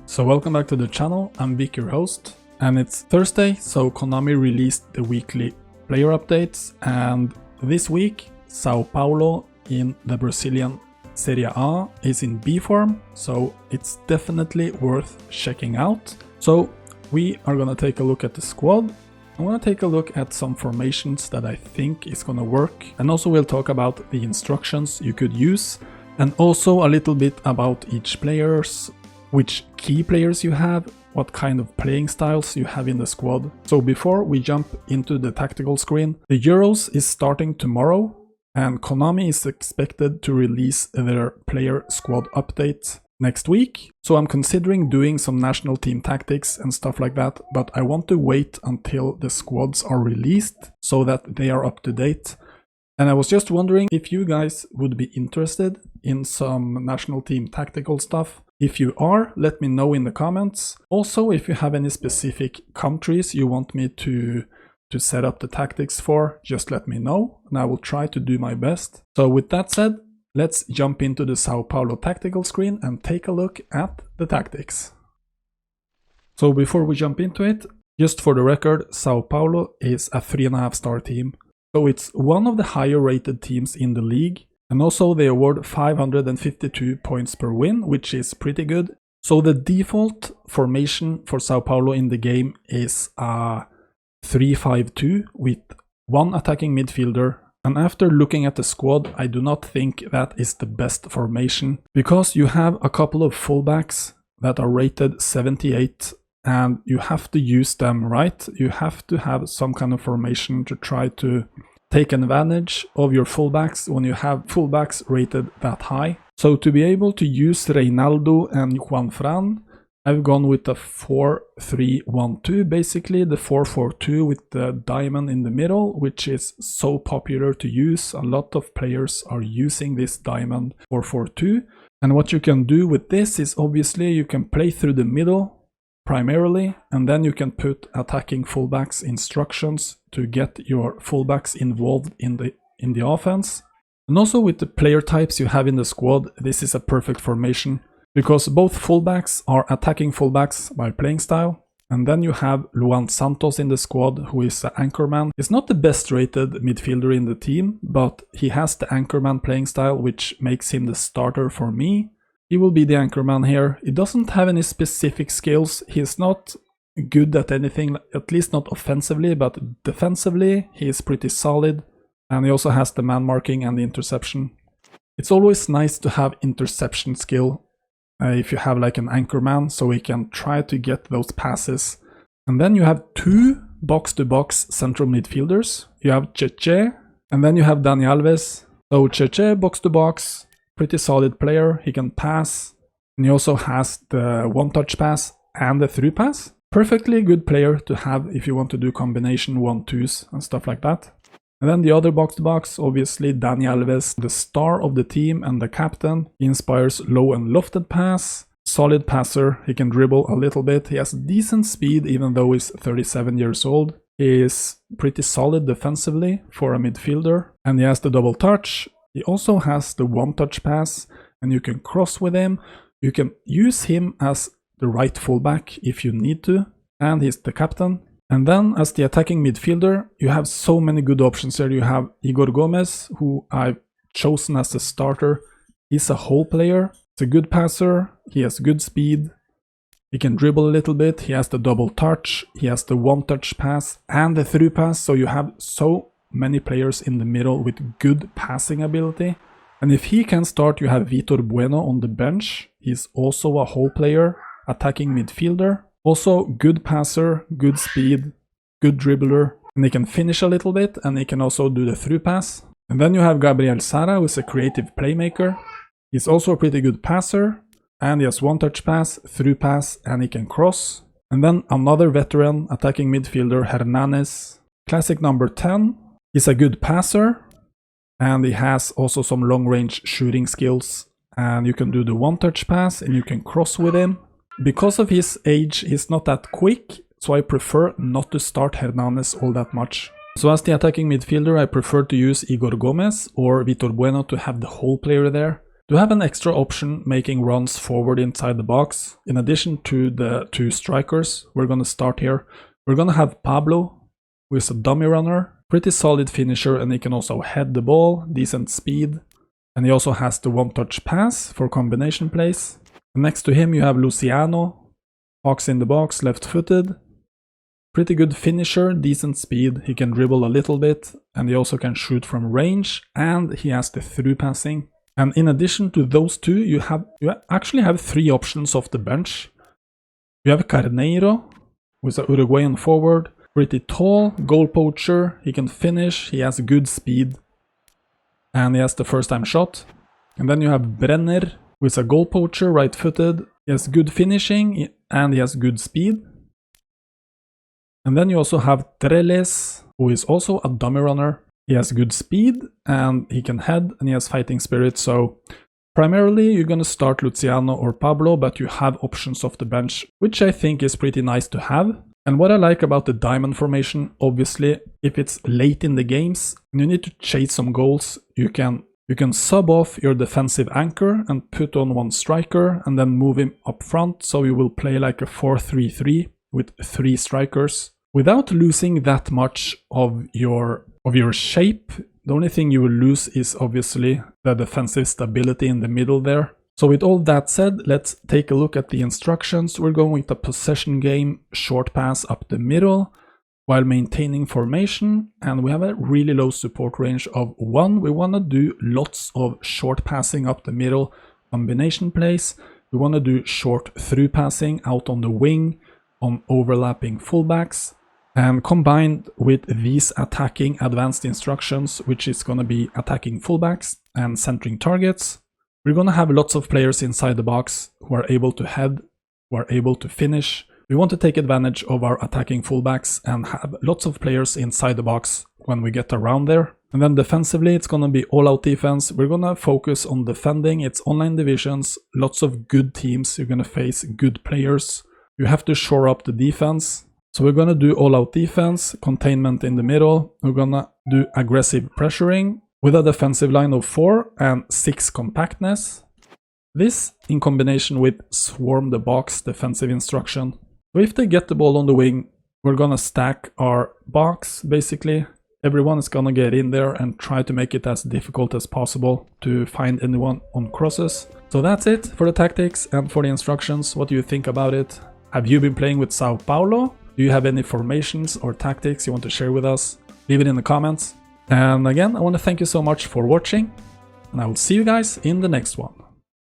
So welcome back to the channel, I'm Vic, your host, and it's Thursday, so Konami released the weekly player updates, and this week Sao Paulo in the Brazilian Serie A is in B form, so it's definitely worth checking out. So we are gonna take a look at the squad. I'm gonna take a look at some formations that I think is gonna work, and also we'll talk about the instructions you could use, and also a little bit about each players, which key players you have, what kind of playing styles you have in the squad. So before we jump into the tactical screen, the Euros is starting tomorrow, and Konami is expected to release their player squad update next week. So I'm considering doing some national team tactics and stuff like that, but I want to wait until the squads are released so that they are up to date. And I was just wondering if you guys would be interested in some national team tactical stuff. If you are, let me know in the comments. Also, if you have any specific countries you want me to set up the tactics for, just let me know and I will try to do my best. So with that said, let's jump into the Sao Paulo tactical screen and take a look at the tactics. So before we jump into it, just for the record, Sao Paulo is a 3.5-star team. So it's one of the higher rated teams in the league, and also they award 552 points per win, which is pretty good. So the default formation for Sao Paulo in the game is a 3-5-2 with one attacking midfielder. And after looking at the squad, I do not think that is the best formation, because you have a couple of fullbacks that are rated 78 and you have to use them right. You have to have some kind of formation to try to take advantage of your fullbacks when you have fullbacks rated that high. So to be able to use Reinaldo and Juan Fran, I've gone with the 4-3-1-2, basically the 4-4-2 with the diamond in the middle, which is so popular to use. A lot of players are using this diamond 4-4-2. And what you can do with this is obviously you can play through the middle primarily, and then you can put attacking fullbacks instructions to get your fullbacks involved in the offense. And also with the player types you have in the squad, this is a perfect formation, because both fullbacks are attacking fullbacks by playing style. And then you have Luan Santos in the squad, who is the anchorman. He's not the best rated midfielder in the team, but he has the anchorman playing style, which makes him the starter for me. He will be the anchorman here. He doesn't have any specific skills. He's not good at anything, at least not offensively, but defensively he is pretty solid. And he also has the man marking and the interception. It's always nice to have interception skill if you have like an anchorman, so he can try to get those passes. And then you have two box-to-box central midfielders. You have Cheche, and then you have Dani Alves. So Cheche, box-to-box, pretty solid player. He can pass, and he also has the one-touch pass and the through pass. Perfectly good player to have if you want to do combination 1-2s and stuff like that. And then the other box-to-box, obviously Dani Alves, the star of the team and the captain. He inspires low and lofted pass, solid passer, he can dribble a little bit, he has decent speed even though he's 37 years old. He is pretty solid defensively for a midfielder, and he has the double touch. He also has the one-touch pass, and you can cross with him. You can use him as the right fullback if you need to, and he's the captain. And then as the attacking midfielder, you have so many good options here. You have Igor Gomez, who I've chosen as the starter. He's a whole player. He's a good passer. He has good speed. He can dribble a little bit. He has the double touch. He has the one-touch pass and the through pass. So you have so many players in the middle with good passing ability. And if he can start, you have Vitor Bueno on the bench. He's also a whole player, attacking midfielder. Also good passer, good speed, good dribbler, and he can finish a little bit, and he can also do the through pass. And then you have Gabriel Sara, who is a creative playmaker. He's also a pretty good passer, and he has one-touch pass, through pass, and he can cross. And then another veteran attacking midfielder, Hernanes, classic number 10. He's a good passer, and he has also some long-range shooting skills. And you can do the one-touch pass, and you can cross with him. Because of his age, he's not that quick, so I prefer not to start Hernanes all that much. So as the attacking midfielder, I prefer to use Igor Gomez or Vitor Bueno to have the whole player there. to have an extra option making runs forward inside the box. In addition to the 2 strikers, we're gonna start here. We're gonna have Pablo, who is a dummy runner, pretty solid finisher, and he can also head the ball, decent speed. And he also has the one-touch pass for combination plays. Next to him you have Luciano Fox in the box, left-footed. Pretty good finisher, decent speed, he can dribble a little bit, and he also can shoot from range, and he has the through passing. And in addition to those 2, you actually have 3 options off the bench. You have Carneiro, who is an Uruguayan forward, pretty tall, goal poacher, he can finish, he has good speed, and he has the first time shot. And then you have Brenner, who is a goal poacher, right-footed, he has good finishing, and he has good speed. And then you also have Treles, who is also a dummy runner. He has good speed, and he can head, and he has fighting spirit. So primarily you're gonna start Luciano or Pablo, but you have options off the bench, which I think is pretty nice to have. And what I like about the diamond formation, obviously, if it's late in the games and you need to chase some goals, you can sub off your defensive anchor and put on 1 striker and then move him up front. So you will play like a 4-3-3 with 3 strikers without losing that much of your shape. The only thing you will lose is obviously the defensive stability in the middle there. So with all that said, let's take a look at the instructions. We're going with a possession game, short pass up the middle while maintaining formation, and we have a really low support range of 1. We want to do lots of short passing up the middle, combination plays. We want to do short through passing out on the wing, on overlapping fullbacks. And combined with these attacking advanced instructions, which is going to be attacking fullbacks and centering targets, we're going to have lots of players inside the box who are able to head, who are able to finish. We want to take advantage of our attacking fullbacks and have lots of players inside the box when we get around there. And then defensively, it's going to be all-out defense. We're going to focus on defending. It's online divisions, lots of good teams. You're going to face good players. You have to shore up the defense. So we're going to do all-out defense, containment in the middle. We're going to do aggressive pressuring with a defensive line of 4 and 6 compactness. This in combination with swarm the box defensive instruction. So if they get the ball on the wing, we're going to stack our box basically. Everyone is going to get in there and try to make it as difficult as possible to find anyone on crosses. So that's it for the tactics and for the instructions. What do you think about it? Have you been playing with Sao Paulo? Do you have any formations or tactics you want to share with us? Leave it in the comments. And again, I want to thank you so much for watching, and I will see you guys in the next one.